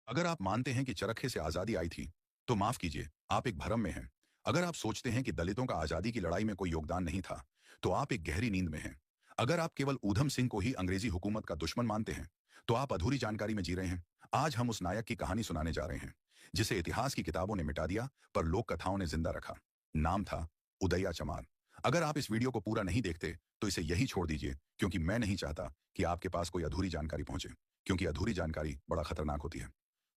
अगर आप मानते हैं कि चरखे से आजादी आई थी, तो माफ कीजिए, आप एक भ्रम में हैं। अगर आप सोचते हैं कि दलितों का आजादी की लड़ाई में कोई योगदान नहीं था, तो आप एक गहरी नींद में हैं। अगर आप केवल ऊधम सिंह को ही अंग्रेजी हुकूमत का दुश्मन मानते हैं, तो आप अधूरी जानकारी में जी रहे हैं। आज हम उस नायक की कहानी सुनाने जा रहे हैं, जिसे इतिहास की किताबों ने मिटा दिया, पर लोक कथाओं ने जिंदा रखा। नाम था उदया चमार। अगर आप इस वीडियो को पूरा नहीं देखते, तो इसे यही छोड़ दीजिए, क्योंकि मैं नहीं चाहता कि आपके पास कोई अधूरी जानकारी पहुंचे, क्योंकि अधूरी जानकारी बड़ा खतरनाक होती है।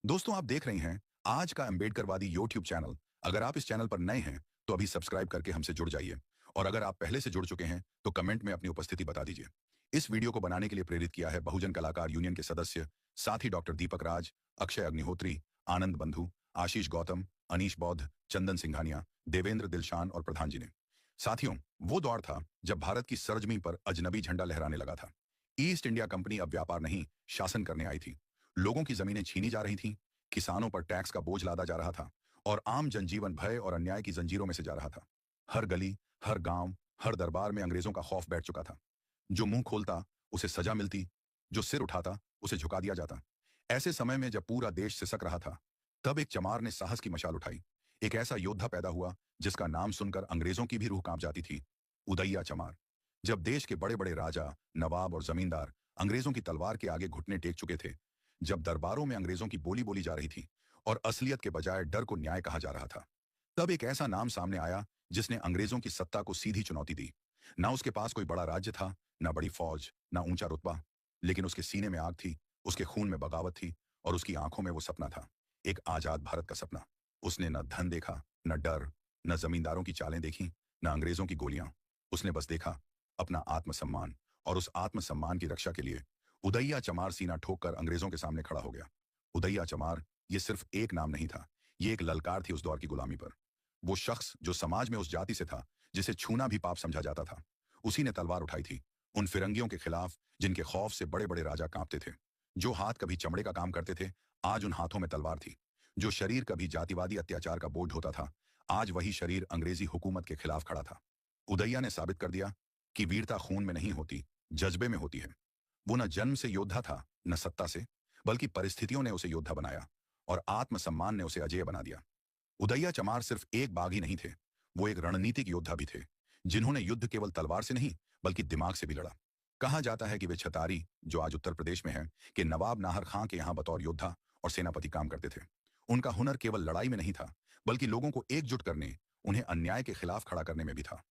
दोस्तों, आप देख रहे हैं आज का अम्बेडकरवादी यूट्यूब चैनल। अगर आप इस चैनल पर नए हैं, तो अभी सब्सक्राइब करके हमसे जुड़ जाइए। और अगर आप पहले से जुड़ चुके हैं, तो कमेंट में अपनी उपस्थिति बता दीजिए। इस वीडियो को बनाने के लिए प्रेरित किया है बहुजन कलाकार यूनियन के सदस्य, साथ ही डॉक्टर दीपक राज, अक्षय अग्निहोत्री, आनंद बंधु, आशीष गौतम, अनीश बौद्ध, चंदन सिंघानिया, देवेंद्र दिलशान और प्रधान जी ने। साथियों, वो दौर था जब भारत की सरजमी पर अजनबी झंडा लहराने लगा था। ईस्ट इंडिया कंपनी अब व्यापार नहीं, शासन करने आई थी। लोगों की जमीनें छीनी जा रही थीं, किसानों पर टैक्स का बोझ लादा जा रहा था, और आम जनजीवन भय और अन्याय की जंजीरों में से जा रहा था। हर गली, हर गांव, हर दरबार में अंग्रेजों का खौफ बैठ चुका था। जो मुंह खोलता, उसे सजा मिलती। जो सिर उठाता, उसे झुका दिया जाता। ऐसे समय में जब पूरा देश सिसक रहा था, तब एक चमार ने साहस की मशाल उठाई। एक ऐसा योद्धा पैदा हुआ जिसका नाम सुनकर अंग्रेजों की भी रूह कांप जाती थी, उदय्या चमार। जब देश के बड़े बड़े राजा, नवाब और जमींदार अंग्रेजों की तलवार के आगे घुटने टेक चुके थे, जब दरबारों में अंग्रेजों की बोली बोली जा रही थी और असलियत के बजाय डर को न्याय कहा जा रहा था, तब एक ऐसा नाम सामने आया जिसने अंग्रेजों की सत्ता को सीधी चुनौती दी। ना उसके पास कोई बड़ा राज्य था, ना बड़ी फौज, ना ऊंचा रुतबा, लेकिन उसके सीने में आग थी, उसके खून में बगावत थी, और उसकी आंखों में वो सपना था, एक आजाद भारत का सपना। उसने न धन देखा, न डर, न जमींदारों की चालें देखी, न अंग्रेजों की गोलियां। उसने बस देखा अपना आत्मसम्मान, और उस आत्मसम्मान की रक्षा के लिए उदय्या चमार सीना ठोक कर अंग्रेजों के सामने खड़ा हो गया। उदय्या चमार ये सिर्फ एक नाम नहीं था, ये एक ललकार थी उस दौर की गुलामी पर। वो शख्स जो समाज में उस जाति से था जिसे छूना भी पाप समझा जाता था, उसी ने तलवार उठाई थी उन फिरंगियों के खिलाफ जिनके खौफ से बड़े बड़े राजा कांपते थे। जो हाथ कभी चमड़े का काम करते थे, आज उन हाथों में तलवार थी। जो शरीर कभी जातिवादी अत्याचार का बोझ ढोता था, आज वही शरीर अंग्रेजी हुकूमत के खिलाफ खड़ा था। उदय्या ने साबित कर दिया कि वीरता खून में नहीं होती, जज्बे में होती है। वो न जन्म से योद्धा था, न सत्ता से, बल्कि परिस्थितियों ने उसे योद्धा बनाया, और आत्मसम्मान ने उसे अजेय बना दिया। उदय्या चमार सिर्फ एक बागी नहीं थे, वो एक रणनीतिक योद्धा भी थे, जिन्होंने युद्ध केवल तलवार से नहीं, बल्कि दिमाग से भी लड़ा। कहा जाता है कि वे छतारी, जो आज उत्तर प्रदेश में है, के नवाब नाहर खां के यहाँ बतौर योद्धा और सेनापति काम करते थे। उनका हुनर केवल लड़ाई में नहीं था, बल्कि लोगों को एकजुट करने, उन्हें अन्याय के खिलाफ खड़ा करने में भी था।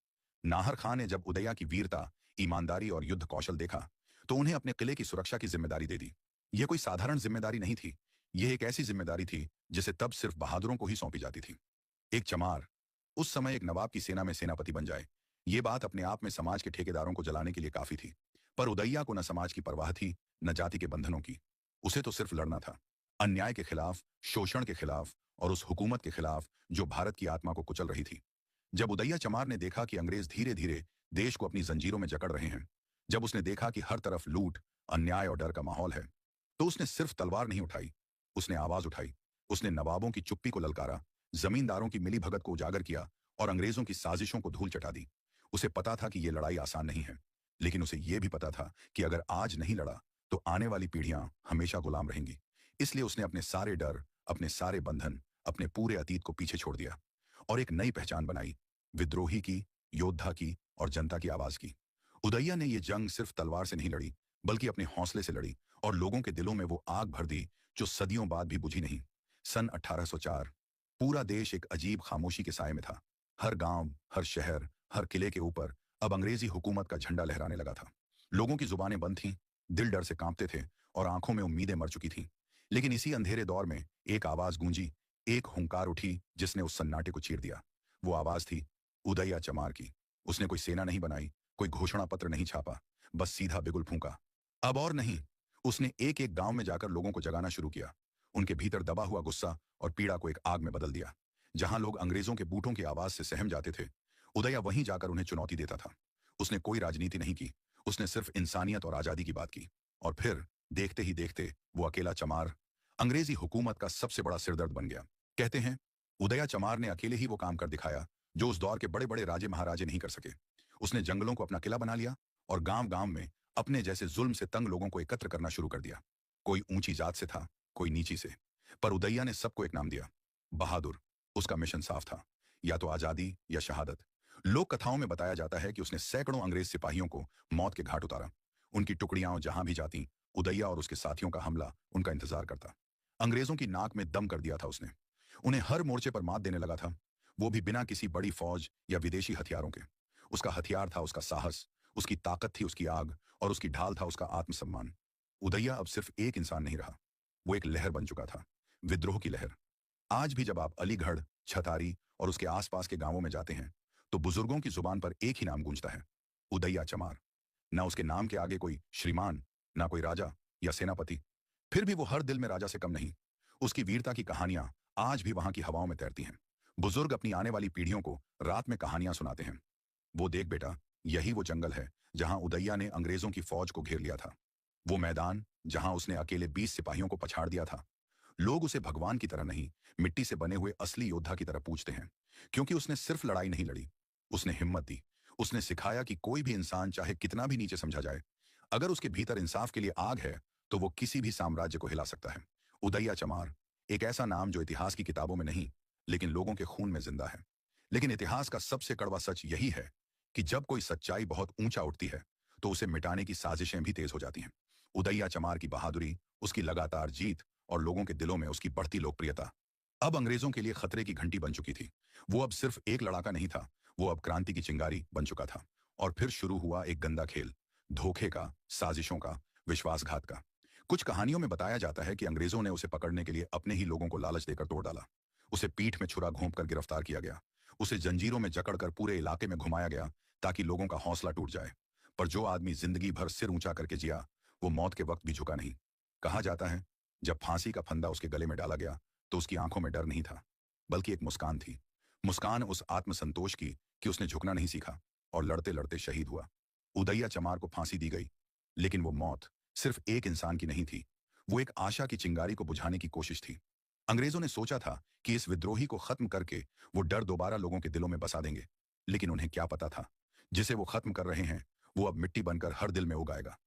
नाहर खां ने जब उदय्या की वीरता, ईमानदारी और युद्ध कौशल देखा, तो उन्हें अपने किले की सुरक्षा की जिम्मेदारी दे दी। यह कोई साधारण जिम्मेदारी नहीं थी, यह एक ऐसी जिम्मेदारी थी जिसे तब सिर्फ बहादुरों को ही सौंपी जाती थी। एक चमार उस समय एक नवाब की सेना में सेनापति बन जाए, ये बात अपने आप में समाज के ठेकेदारों को जलाने के लिए काफी थी। पर उदय्या को न समाज की परवाह थी, न जाति के बंधनों की। उसे तो सिर्फ लड़ना था, अन्याय के खिलाफ, शोषण के खिलाफ, और उस हुकूमत के खिलाफ जो भारत की आत्मा को कुचल रही थी। जब उदय्या चमार ने देखा कि अंग्रेज धीरे धीरे देश को अपनी जंजीरों में जकड़ रहे हैं, जब उसने देखा कि हर तरफ लूट, अन्याय और डर का माहौल है, तो उसने सिर्फ तलवार नहीं उठाई, उसने आवाज उठाई। उसने नवाबों की चुप्पी को ललकारा, जमींदारों की मिलीभगत को उजागर किया, और अंग्रेजों की साजिशों को धूल चटा दी। उसे पता था कि यह लड़ाई आसान नहीं है, लेकिन उसे यह भी पता था कि अगर आज नहीं लड़ा, तो आने वाली पीढ़ियां हमेशा गुलाम रहेंगी। इसलिए उसने अपने सारे डर, अपने सारे बंधन, अपने पूरे अतीत को पीछे छोड़ दिया, और एक नई पहचान बनाई, विद्रोही की, योद्धा की, और जनता की आवाज की। उदय्या ने यह जंग सिर्फ तलवार से नहीं लड़ी, बल्कि अपने हौसले से लड़ी, और लोगों के दिलों में वो आग भर दी जो सदियों बाद भी बुझी नहीं। सन 1804 पूरा देश एक अजीब खामोशी के साए में था। हर गांव, हर शहर, हर किले के ऊपर अब अंग्रेजी हुकूमत का झंडा लहराने लगा था। लोगों की जुबानें बंद थीं, दिल डर से कांपते थे, और आंखों में उम्मीदें मर चुकी थीं। लेकिन इसी अंधेरे दौर में एक आवाज गूंजी, एक हुंकार उठी जिसने उस सन्नाटे को चीर दिया। वो आवाज थी उदय्या चमार की। उसने कोई सेना नहीं बनाई, कोई घोषणा पत्र नहीं छापा, बस सीधा बिगुल फूंका। अब और नहीं। उसने एक एक गांव में जाकर लोगों को जगाना शुरू किया, उनके भीतर दबा हुआ गुस्सा और पीड़ा को एक आग में बदल दिया। जहां लोग अंग्रेजों के बूटों की आवाज से सहम जाते थे, उदय्या वहीं जाकर उन्हें चुनौती देता था। उसने कोई राजनीति नहीं की, उसने सिर्फ इंसानियत और आजादी की बात की। और फिर देखते ही देखते वो अकेला चमार अंग्रेजी हुकूमत का सबसे बड़ा सिरदर्द बन गया। कहते हैं उदय्या चमार ने अकेले ही वो काम कर दिखाया जो उस दौर के बड़े बड़े राजे महाराजे नहीं कर सके। उसने जंगलों को अपना किला बना लिया, और गांव गांव में अपने जैसे जुल्म से तंग लोगों को एकत्र करना शुरू कर दिया। कोई ऊंची जात से था, कोई नीची से, पर उदैया ने सबको एक नाम दिया, बहादुर। उसका मिशन साफ था, या तो आजादी या शहादत। लोक कथाओं में बताया जाता है कि उसने सैकड़ों अंग्रेज सिपाहियों को मौत के घाट उतारा। उनकी टुकड़ियां जहां भी जाती, उदैया और उसके साथियों का हमला उनका इंतजार करता। अंग्रेजों की नाक में दम कर दिया था उसने। उन्हें हर मोर्चे पर मात देने लगा था, वो भी बिना किसी बड़ी फौज या विदेशी हथियारों के। उसका हथियार था उसका साहस, उसकी ताकत थी उसकी आग, और उसकी ढाल था उसका आत्मसम्मान। उदैया अब सिर्फ एक इंसान नहीं रहा, वो एक लहर बन चुका था, विद्रोह की लहर। आज भी जब आप अलीगढ़, छतारी और उसके आसपास के गांवों में जाते हैं, तो बुजुर्गों की जुबान पर एक ही नाम गूंजता है, उदैया चमार। ना उसके नाम के आगे कोई श्रीमान, ना कोई राजा या सेनापति, फिर भी वो हर दिल में राजा से कम नहीं। उसकी वीरता की कहानियां आज भी वहां की हवाओं में तैरती हैं। बुजुर्ग अपनी आने वाली पीढ़ियों को रात में कहानियां सुनाते हैं। वो देख बेटा, यही वो जंगल है जहां उदैया ने अंग्रेजों की फौज को घेर लिया था। वो मैदान जहां उसने अकेले 20 सिपाहियों को पछाड़ दिया था। लोग उसे भगवान की तरह नहीं, मिट्टी से बने हुए असली योद्धा की तरह पूछते हैं, क्योंकि उसने सिर्फ लड़ाई नहीं लड़ी, उसने हिम्मत दी। उसने सिखाया कि कोई भी इंसान चाहे कितना भी नीचे समझा जाए, अगर उसके भीतर इंसाफ के लिए आग है, तो वो किसी भी साम्राज्य को हिला सकता है। उदैया चमार, एक ऐसा नाम जो इतिहास की किताबों में नहीं, लेकिन लोगों के खून में जिंदा है। लेकिन इतिहास का सबसे कड़वा सच यही है कि जब कोई सच्चाई बहुत ऊंचा उठती है, तो उसे मिटाने की साजिशें भी तेज हो जाती हैं। उदैया चमार की बहादुरी, उसकी लगातार जीत और लोगों के दिलों में उसकी बढ़ती लोकप्रियता अब अंग्रेजों के लिए खतरे की घंटी बन चुकी थी। वो अब सिर्फ एक लड़ाका नहीं था, वो अब क्रांति की चिंगारी बन चुका था। और फिर शुरू हुआ एक गंदा खेल, धोखे का, साजिशों का, विश्वासघात का। कुछ कहानियों में बताया जाता है कि अंग्रेजों ने उसे पकड़ने के लिए अपने ही लोगों को लालच देकर तोड़ डाला। उसे पीठ में छुरा घोंपकर गिरफ्तार किया गया। उसे जंजीरों में जकड़कर पूरे इलाके में घुमाया गया, ताकि लोगों का हौसला टूट जाए। पर जो आदमी जिंदगी भर सिर ऊंचा करके जिया, वो मौत के वक्त भी झुका नहीं। कहा जाता है, जब फांसी का फंदा उसके गले में डाला गया, तो उसकी आंखों में डर नहीं था, बल्कि एक मुस्कान थी। मुस्कान उस आत्मसंतोष की कि उसने झुकना नहीं सीखा, और लड़ते लड़ते शहीद हुआ। उदैया चमार को फांसी दी गई, लेकिन वो मौत सिर्फ एक इंसान की नहीं थी, वो एक आशा की चिंगारी को बुझाने की कोशिश थी। अंग्रेजों ने सोचा था कि इस विद्रोही को खत्म करके वो डर दोबारा लोगों के दिलों में बसा देंगे। लेकिन उन्हें क्या पता था, जिसे वो खत्म कर रहे हैं, वो अब मिट्टी बनकर हर दिल में उगाएगा।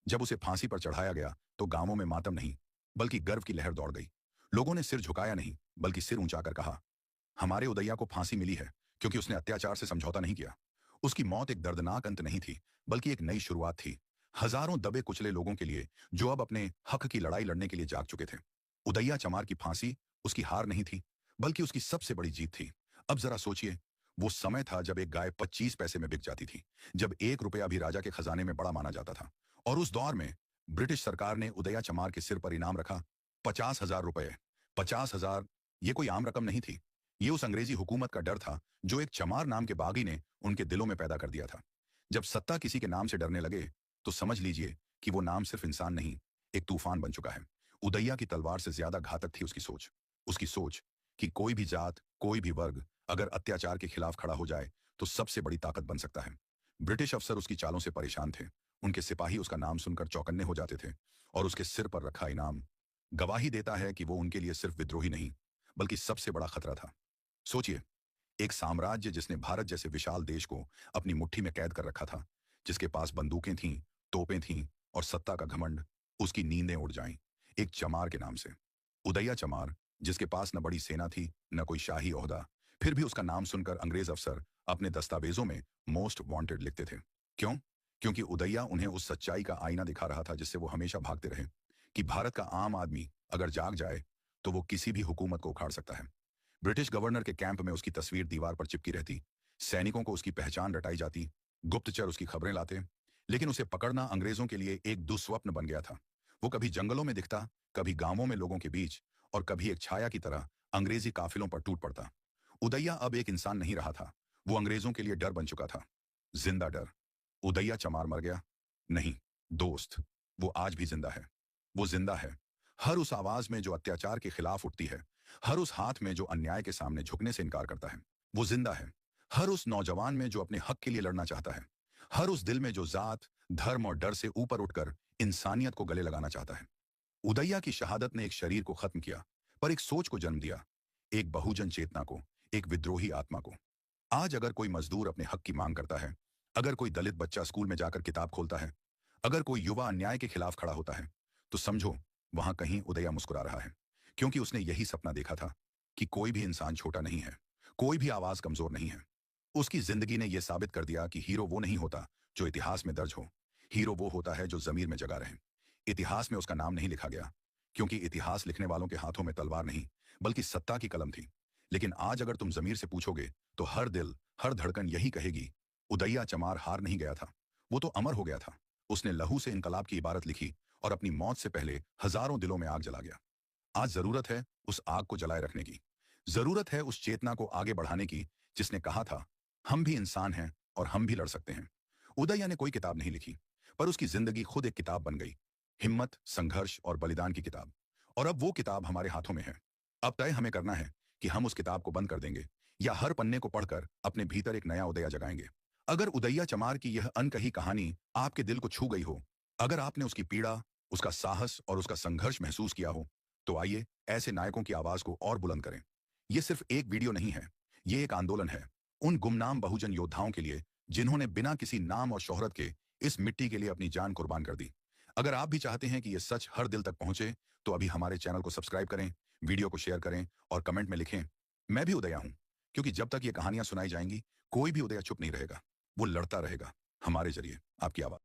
जब उसे फांसी पर चढ़ाया गया, तो गांवों में मातम नहीं, बल्कि गर्व की लहर दौड़ गई। लोगों ने सिर झुकाया नहीं, बल्कि सिर ऊंचाकर कहा, हमारे उदैया को फांसी मिली है, क्योंकि उसने अत्याचार से समझौता नहीं किया। उसकी मौत एक दर्दनाक अंत नहीं थी, बल्कि एक नई शुरुआत थी, हजारों दबे कुचले लोगों के लिए, जो अब अपने हक की लड़ाई लड़ने के लिए जाग चुके थे। उदैया चमार की फांसी उसकी हार नहीं थी, बल्कि उसकी सबसे बड़ी जीत थी। अब जरा सोचिए, वो समय था जब एक गाय 25 पैसे में बिक जाती थी, जब 1 रुपया भी राजा के खजाने में बड़ा माना जाता था। और उस दौर में ब्रिटिश सरकार ने उदैया चमार के सिर पर इनाम रखा, 50,000 रुपए। 50,000, ये कोई आम रकम नहीं थी। ये उस अंग्रेजी हुकूमत का डर था, जो एक चमार नाम के बागी ने उनके दिलों में पैदा कर दिया था। जब सत्ता किसी के नाम से डरने लगे, तो समझ लीजिए कि वो नाम सिर्फ इंसान नहीं, एक तूफान बन चुका है। उदैया की तलवार से ज्यादा घातक थी उसकी सोच। उसकी सोच कि कोई भी जात, कोई भी वर्ग अगर अत्याचार के खिलाफ खड़ा हो जाए, तो सबसे बड़ी ताकत बन सकता है। ब्रिटिश अफसर उसकी चालों से परेशान थे। उनके सिपाही उसका नाम सुनकर चौकन्ने हो जाते थे, और उसके सिर पर रखा इनाम गवाही देता है कि वो उनके लिए सिर्फ विद्रोही नहीं, बल्कि सबसे बड़ा खतरा था। सोचिए, एक साम्राज्य जिसने भारत जैसे विशाल देश को अपनी मुट्ठी में कैद कर रखा था, जिसके पास बंदूकें थीं, तोपें थीं और सत्ता का घमंड, उसकी नींदें उड़ जाईं एक चमार के नाम से। उदैया चमार, जिसके पास न बड़ी सेना थी, न कोई शाही ओहदा, फिर भी उसका नाम सुनकर अंग्रेज अफसर अपने दस्तावेजों में मोस्ट वांटेड लिखते थे। क्यों? क्योंकि उदैया उन्हें उस सच्चाई का आईना दिखा रहा था जिससे वो हमेशा भागते रहे, कि भारत का आम आदमी अगर जाग जाए, तो वो किसी भी हुकूमत को उखाड़ सकता है। ब्रिटिश गवर्नर के कैंप में उसकी तस्वीर दीवार पर चिपकी रहती, सैनिकों को उसकी पहचान रटाई जाती, गुप्तचर उसकी खबरें लाते। लेकिन उसे पकड़ना अंग्रेजों के लिए एक दुस्वप्न बन गया था। वो कभी जंगलों में दिखता, कभी गांवों में लोगों के बीच, और कभी एक छाया की तरह अंग्रेजी काफिलों पर टूट पड़ता। उदैया अब एक इंसान नहीं रहा था, वो अंग्रेजों के लिए डर बन चुका था, जिंदा डर। उदैया चमार मर गया? नहीं दोस्त, वो आज भी जिंदा है। वो जिंदा है, हर उस आवाज में जो अत्याचार के खिलाफ उठती है, हर उस हाथ में जो अन्याय के सामने झुकने से इनकार करता है। वो जिंदा है, हर उस नौजवान में जो अपने हक के लिए लड़ना चाहता है, हर उस दिल में जो जात, धर्म और डर से ऊपर उठकर इंसानियत को गले लगाना चाहता है। उदैया की शहादत ने एक शरीर को खत्म किया, पर एक सोच को जन्म दिया, एक बहुजन चेतना को, एक विद्रोही आत्मा को। आज अगर कोई मजदूर अपने हक की मांग करता है, अगर कोई दलित बच्चा स्कूल में जाकर किताब खोलता है, अगर कोई युवा अन्याय के खिलाफ खड़ा होता है, तो समझो, वहां कहीं उदैया मुस्कुरा रहा है। क्योंकि उसने यही सपना देखा था कि कोई भी इंसान छोटा नहीं है, कोई भी आवाज कमजोर नहीं है। उसकी जिंदगी ने यह साबित कर दिया कि हीरो वो नहीं होता जो इतिहास में दर्ज हो। हीरो वो होता है जो जमीर में जगा रहे। इतिहास में उसका नाम नहीं लिखा गया, क्योंकि इतिहास लिखने वालों के हाथों में तलवार नहीं, बल्कि सत्ता की कलम थी। लेकिन आज अगर तुम जमीर से पूछोगे, तो हर दिल, हर धड़कन यही कहेगी, उदैया चमार हार नहीं गया था, वो तो अमर हो गया था। उसने लहू से इनकलाब की इबारत लिखी और अपनी मौत से पहले हजारों दिलों में आग जला गया। आज जरूरत है उस आग को जलाए रखने की। जरूरत है उस चेतना को आगे बढ़ाने की जिसने कहा था, हम भी इंसान हैं और हम भी लड़ सकते हैं। उदया ने कोई किताब नहीं लिखी, पर उसकी जिंदगी खुद एक किताब बन गई। हिम्मत, संघर्ष और बलिदान की किताब। और अब वो किताब हमारे हाथों में है। अब तय हमें करना है कि हम उस किताब को बंद कर देंगे, या हर पन्ने को पढ़कर अपने भीतर एक नया उदया जगाएंगे। अगर उदैया चमार की यह अनकही कहानी आपके दिल को छू गई हो, अगर आपने उसकी पीड़ा, उसका साहस और उसका संघर्ष महसूस किया हो, तो आइए ऐसे नायकों की आवाज को और बुलंद करें। ये सिर्फ एक वीडियो नहीं है, ये एक आंदोलन है। उन गुमनाम बहुजन योद्धाओं के लिए जिन्होंने बिना किसी नाम और शोहरत के इस मिट्टी के लिए अपनी जान कुर्बान कर दी। अगर आप भी चाहते हैं कि यह सच हर दिल तक पहुंचे, तो अभी हमारे चैनल को सब्सक्राइब करें, वीडियो को शेयर करें और कमेंट में लिखें, मैं भी उदया हूं। क्योंकि जब तक ये कहानियां सुनाई जाएंगी, कोई भी उदया चुप नहीं रहेगा। वो लड़ता रहेगा हमारे जरिए आपकी आवाज।